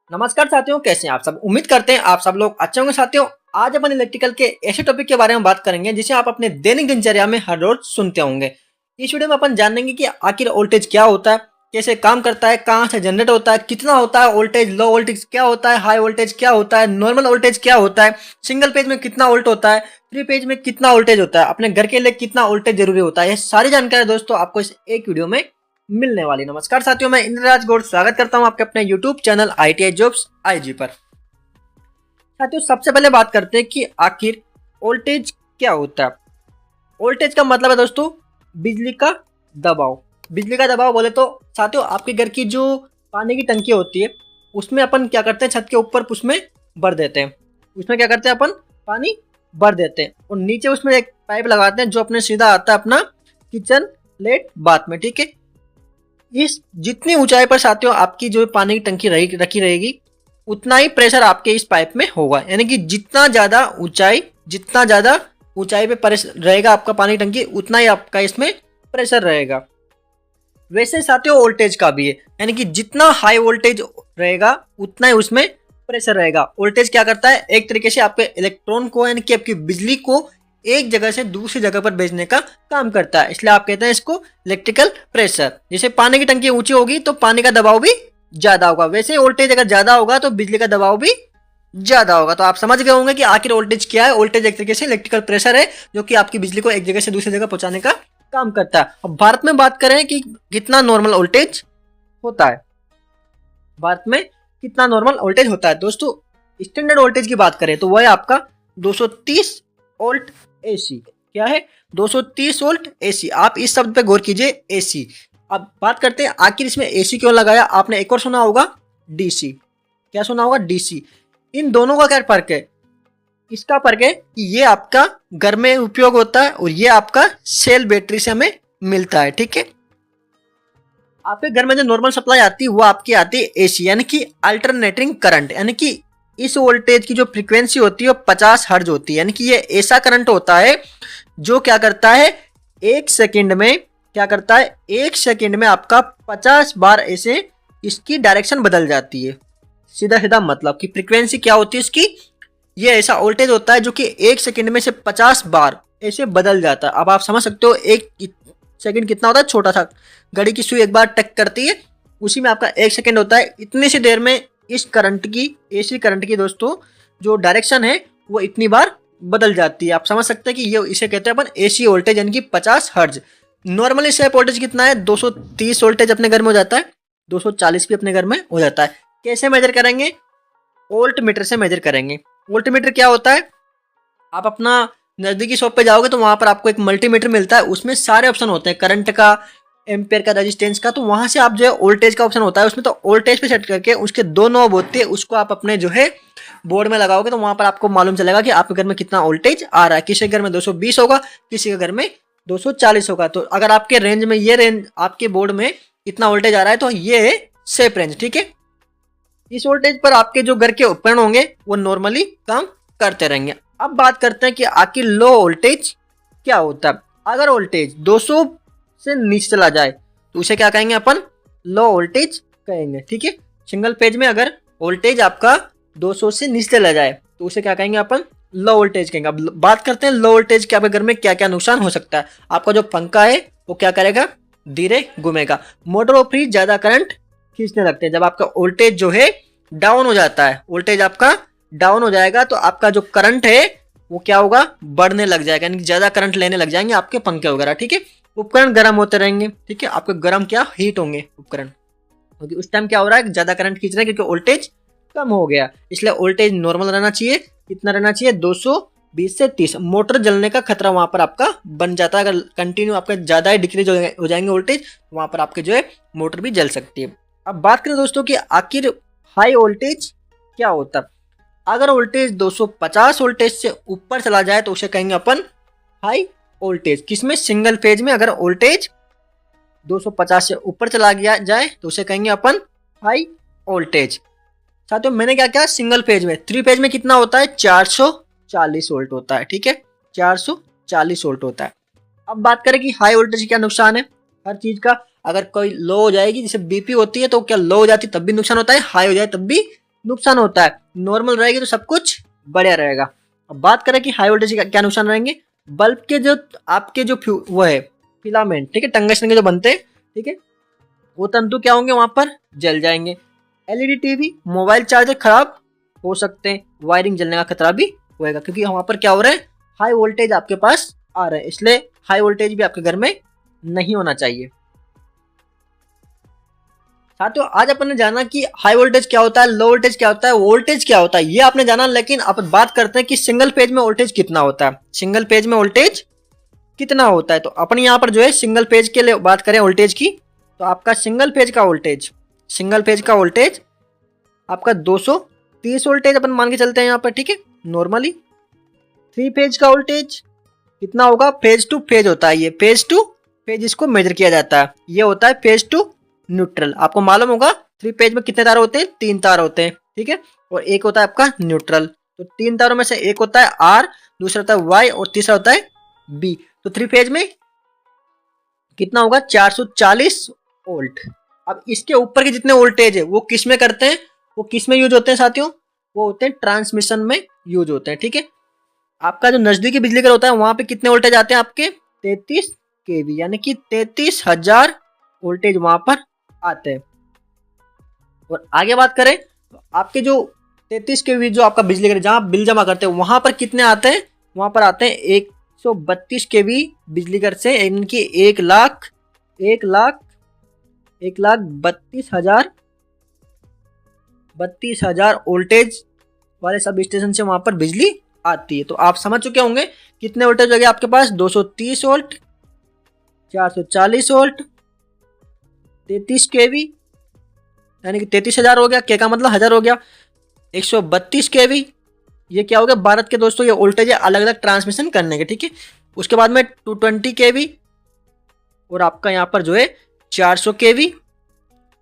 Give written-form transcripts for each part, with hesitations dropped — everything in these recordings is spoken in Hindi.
नमस्कार साथियों, कैसे हैं आप सब। उम्मीद करते हैं आप सब लोग अच्छे होंगे। साथियों, आज अपन इलेक्ट्रिकल के ऐसे टॉपिक के बारे में बात करेंगे जिसे आप अपने दैनिक दिनचर्या में हर रोज सुनते होंगे। इस वीडियो में अपन जानेंगे कि आखिर वोल्टेज क्या होता है, कैसे काम करता है, कहाँ से जनरेट होता है, कितना होता है वोल्टेज, लो वोल्टेज क्या होता है, हाई वोल्टेज क्या होता है, नॉर्मल वोल्टेज क्या होता है, सिंगल पेज में कितना वोल्ट होता है, थ्री पेज में कितना वोल्टेज होता है, अपने घर के लिए कितना वोल्टेज जरूरी होता है। ये सारी जानकारी दोस्तों आपको इस एक वीडियो में मिलने वाली। नमस्कार साथियों, मैं इंद्रराज गौड़ स्वागत करता हूं आपके अपने YouTube channel ITI jobs IG पर। साथियों, सबसे पहले बात करते हैं कि आखिर वोल्टेज क्या होता है। वोल्टेज का मतलब है दोस्तों बिजली का दबाव। बिजली का दबाव बोले तो साथियों आपके घर की जो पानी की टंकी होती है उसमें अपन क्या करते हैं, छत के ऊपर उसमें भर देते हैं। उसमें क्या करते हैं, अपन पानी भर देते हैं और नीचे उसमें एक पाइप लगाते हैं जो अपने सीधा आता है अपना किचन लेट बाथ में। ठीक है, इस जितनी ऊंचाई पर साथियों आपकी जो पानी की टंकी रखी रहेगी उतना ही प्रेशर आपके इस पाइप में होगा। यानी कि जितना ज्यादा ऊंचाई पे रहेगा आपका पानी की टंकी उतना ही आपका इसमें प्रेशर रहेगा। वैसे साथियों वोल्टेज का भी है, यानी कि जितना हाई वोल्टेज रहेगा उतना ही उसमें प्रेशर रहेगा। वोल्टेज क्या करता है, एक तरीके से आपके इलेक्ट्रॉन को यानी कि आपकी बिजली को एक जगह से दूसरी जगह पर भेजने का काम करता है। इसलिए आप कहते हैं इसको इलेक्ट्रिकल प्रेशर। जैसे पानी की टंकी ऊंची होगी तो पानी का दबाव भी ज्यादा होगा, वैसे वोल्टेज अगर ज्यादा होगा तो बिजली का दबाव भी ज्यादा होगा। तो आप समझ गए होंगे कि आखिर वोल्टेज क्या है। वोल्टेज एक तरीके से इलेक्ट्रिकल प्रेशर है जो कि आपकी बिजली को एक जगह से दूसरी जगह पहुंचाने का काम करता है। अब भारत में बात करें कि कितना नॉर्मल वोल्टेज होता है। भारत में कितना नॉर्मल वोल्टेज होता है दोस्तों, स्टैंडर्ड वोल्टेज की बात करें तो वह है आपका 230 वोल्ट AC। क्या है, 230 वोल्ट AC। आप इस शब्द पे गौर कीजिए, AC। अब बात करते हैं आखिर इसमें AC क्यों लगाया। आपने एक और सुना होगा DC। क्या सुना होगा, DC। इन दोनों का क्या फर्क है, इसका फर्क है कि ये आपका घर में उपयोग होता है और ये आपका सेल बैटरी से हमें मिलता है। ठीक है, आपके घर में जो नॉर्मल सप्लाई आती है वो आपकी आती है AC यानी कि अल्टरनेटिंग करंट। यानी कि इस वोल्टेज की जो फ्रीक्वेंसी होती है वो 50 हर्ट्ज होती है। यानी कि ये ऐसा करंट होता है जो क्या करता है, एक सेकंड में क्या करता है, एक सेकंड में आपका 50 बार ऐसे इसकी डायरेक्शन बदल जाती है। सीधा सीधा मतलब कि फ्रीक्वेंसी क्या होती है इसकी, ये ऐसा वोल्टेज होता है जो कि एक सेकंड में से 50 बार ऐसे बदल जाता है। अब आप समझ सकते हो एक सेकंड कितना होता है, छोटा सा घड़ी की सुई एक बार टक करती है उसी में आपका एक सेकंड होता है। इतनी सी देर में इस करंट की, AC करंट की दोस्तों जो डायरेक्शन है वो इतनी बार बदल जाती है। आप समझ सकते हैं कि ये इसे कहते हैं अपन AC वोल्टेज यानी कि 50 हर्ट्ज। नॉर्मली सेप वोल्टेज कितना है, 230 वोल्टेज अपने घर में हो जाता है, 240 भी अपने घर में हो जाता है। कैसे मेजर करेंगे, वोल्ट मीटर से मेजर करेंगे। वोल्ट मीटर क्या होता है, आप अपना नजदीकी शॉप पे जाओगे तो वहां पर आपको एक मल्टीमीटर मिलता है, उसमें सारे ऑप्शन होते हैं, करंट का, एम्पेयर का, रेजिस्टेंस का। तो वहां से आप जो है वोल्टेज का ऑप्शन होता है उसमें, तो वोल्टेज पे सेट करके उसके दो नॉब होते हैं, उसको आप अपने जो है बोर्ड में लगाओगे तो वहां पर आपको मालूम चलेगा कि आपके घर में कितना वोल्टेज आ रहा है। किसी के घर में 220 होगा, किसी के घर में 240 होगा। तो अगर आपके रेंज में, ये रेंज आपके बोर्ड में कितना वोल्टेज आ रहा है तो ये है सेफ रेंज। ठीक है, इस वोल्टेज पर आपके जो घर के उपकरण होंगे वो नॉर्मली काम करते रहेंगे। अब बात करते हैं कि आखिर लो वोल्टेज क्या होता है। अगर वोल्टेज 200 से नीचे चला जाए तो उसे क्या कहेंगे अपन, लो वोल्टेज कहेंगे। ठीक है, सिंगल पेज में अगर वोल्टेज आपका 200 से नीचे चला जाए तो उसे क्या कहेंगे अपन, लो वोल्टेज कहेंगे। अब बात करते हैं लो वोल्टेज के आपके घर में क्या क्या नुकसान हो सकता है। आपका जो पंखा है वो क्या करेगा, धीरे घूमेगा। मोटर और फ्रिज ज्यादा करंट खींचने लगते हैं। जब आपका वोल्टेज जो है डाउन हो जाता है, वोल्टेज आपका डाउन हो जाएगा तो आपका जो करंट है वो क्या होगा, बढ़ने लग जाएगा, यानी ज्यादा करंट लेने लग जाएंगे आपके पंखे वगैरह। ठीक है, उपकरण गर्म होते रहेंगे। ठीक है, आपके गर्म क्या, हीट होंगे उपकरण, क्योंकि उस टाइम क्या हो रहा है, ज्यादा करंट खींच रहे हैं क्योंकि वोल्टेज कम हो गया। इसलिए वोल्टेज नॉर्मल रहना चाहिए। कितना रहना चाहिए, 220 से 30। मोटर जलने का खतरा वहां पर आपका बन जाता है। अगर कंटिन्यू आपका ज्यादा ही डिक्रीज हो जाएंगे वोल्टेज, वहां पर आपके जो है मोटर भी जल सकती है। अब बात करें दोस्तों कि आखिर हाई वोल्टेज क्या होता है। अगर वोल्टेज 250 वोल्टेज से ऊपर चला जाए तो उसे कहेंगे अपन हाई वोल्टेज। किसमें, सिंगल फेज में। अगर वोल्टेज 250 से ऊपर चला गया जाए तो उसे कहेंगे अपन हाई वोल्टेज। साथियों मैंने क्या किया, सिंगल फेज में। थ्री फेज में कितना होता है, 440 वोल्ट होता है। ठीक है, 440 वोल्ट होता है। अब बात करें कि हाई वोल्टेज क्या नुकसान है हर चीज का। अगर कोई लो हो जाएगी, जैसे BP होती है तो क्या लो हो जाती तब भी नुकसान होता है, हाई हो जाए तब भी नुकसान होता है। नॉर्मल रहेगी तो सब कुछ बढ़िया रहेगा। अब बात करें कि हाई वोल्टेज का क्या नुकसान रहेंगे। बल्ब के जो आपके जो वो है फिलामेंट, ठीक है, टंगस्टन के जो बनते हैं, ठीक है, वो तंतु क्या होंगे वहां पर जल जाएंगे। एलईडी टीवी मोबाइल चार्जर खराब हो सकते हैं, वायरिंग जलने का खतरा भी होएगा, क्योंकि वहां पर क्या हो रहा है, हाई वोल्टेज आपके पास आ रहा है, इसलिए हाई वोल्टेज भी आपके घर में नहीं होना चाहिए। साथियों आज अपन ने जाना कि हाई वोल्टेज क्या होता है, लो वोल्टेज क्या होता है, वोल्टेज क्या होता है, ये आपने जाना। लेकिन अपन बात करते हैं कि सिंगल पेज में वोल्टेज कितना होता है, सिंगल पेज में वोल्टेज कितना होता है। तो अपन यहाँ पर जो है सिंगल पेज के लिए बात करें वोल्टेज की, तो आपका सिंगल पेज का वोल्टेज आपका 230 वोल्टेज अपन मान के चलते हैं यहाँ पर, ठीक है, नॉर्मली। 3 पेज का वोल्टेज कितना होगा, फेज टू फेज होता है, ये फेज टू फेज इसको मेजर किया जाता है, ये होता है फेज टू न्यूट्रल। आपको मालूम होगा 3 पेज में कितने तार होते हैं, 3 तार होते हैं, ठीक है, और एक होता है आपका न्यूट्रल। तो 3 तारों में से एक होता है आर, दूसरा होता है वाई और तीसरा होता है बी। तो 3 पेज में कितना होगा, 440 वोल्ट। अब इसके ऊपर के जितने वोल्टेज है वो किस में करते हैं, वो किस में यूज होते हैं साथियों, वो होते हैं ट्रांसमिशन में यूज होते हैं, ठीक है। आपका जो नजदीकी बिजली घर होता है वहां पे कितने वोल्टेज आते हैं आपके, 33 केवी, यानी कि 33,000 वोल्टेज वहां पर आते हैं। और आगे बात करें तो आपके जो 33 केवी जो आपका बिजली घर जहां बिल जमा करते हैं वहां पर कितने आते हैं, वहां पर आते हैं 132 केवी बिजली घर से, इनकी 1,32,000 वोल्टेज वाले सब स्टेशन से वहां पर बिजली आती है। तो आप समझ चुके होंगे कितने वोल्टेज हो गए आपके पास, 230 वोल्ट, 440 वोल्ट, 33 केवी, यानी कि 33,000 हो गया, के का मतलब 1000 हो गया, 132 केवी, ये क्या हो गया भारत के दोस्तों, ये वोल्टेज है अलग अलग ट्रांसमिशन करने के, ठीक है। उसके बाद में 220 केवी और आपका यहाँ पर जो है 400 केवी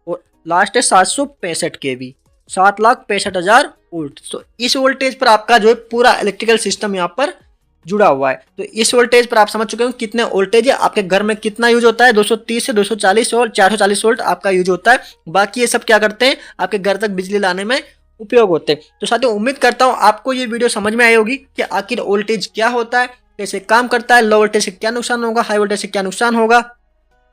और लास्ट है 765 केवी, 7,65,000 वोल्ट। तो इस वोल्टेज पर आपका जो है पूरा इलेक्ट्रिकल सिस्टम यहाँ पर जुड़ा हुआ है। तो इस वोल्टेज पर आप समझ चुके हो कितने वोल्टेज है आपके घर में, कितना यूज होता है, 230 से 240 और 440 वोल्ट आपका यूज होता है। बाकी ये सब क्या करते हैं, आपके घर तक बिजली लाने में उपयोग होते हैं। तो साथियों उम्मीद करता हूँ आपको ये वीडियो समझ में आई होगी कि आखिर वोल्टेज क्या होता है, कैसे काम करता है, लो वोल्टेज से क्या नुकसान होगा, हाई वोल्टेज से क्या नुकसान होगा,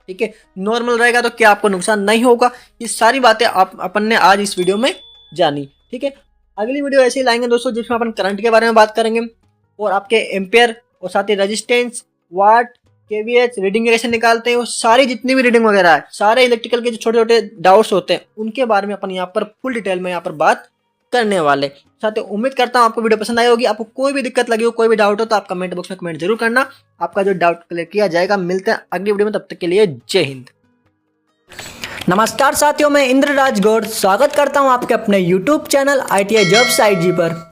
ठीक है, नॉर्मल रहेगा तो क्या आपको नुकसान नहीं होगा। ये सारी बातें आप अपन ने आज इस वीडियो में जानी, ठीक है। अगली वीडियो ऐसे ही लाएंगे दोस्तों जिसमें अपन करंट के बारे में बात करेंगे और आपके एम्पेयर और साथ ही रेजिस्टेंस, वाट, केवीएच रीडिंग कैसे निकालते हैं, वो सारी जितनी भी रीडिंग वगैरह है, सारे इलेक्ट्रिकल के जो छोटे छोटे डाउट्स होते हैं उनके बारे में अपन यहाँ पर फुल डिटेल में यहाँ पर बात करने वाले। साथ ही उम्मीद करता हूँ आपको वीडियो पसंद आई होगी। आपको कोई भी दिक्कत लगी हो, कोई भी डाउट हो तो आप कमेंट बॉक्स में कमेंट जरूर करना, आपका जो डाउट क्लियर किया जाएगा। मिलते हैं अगली वीडियो में, तब तक के लिए जय हिंद। नमस्कार साथियों, मैं इंद्रराज गौड़ स्वागत करता हूं आपके अपने YouTube channel ITI jobs IG पर।